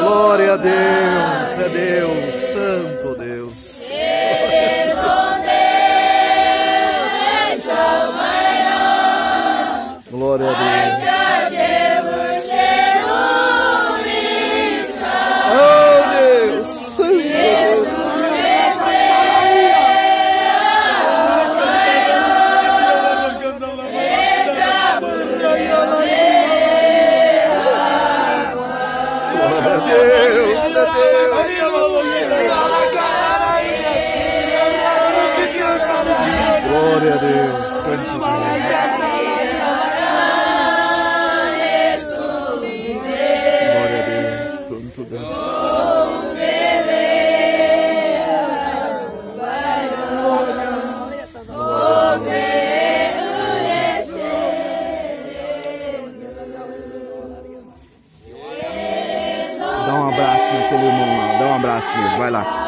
Glória a Deus, é Deus, Santo Deus. Glória a Deus. Oh Deus, Santo Deus. Glória a Deus, Santo Deus. Glória a Deus, Santo Deus. Dá um abraço naquele irmão lá, dá um abraço nele, vai lá.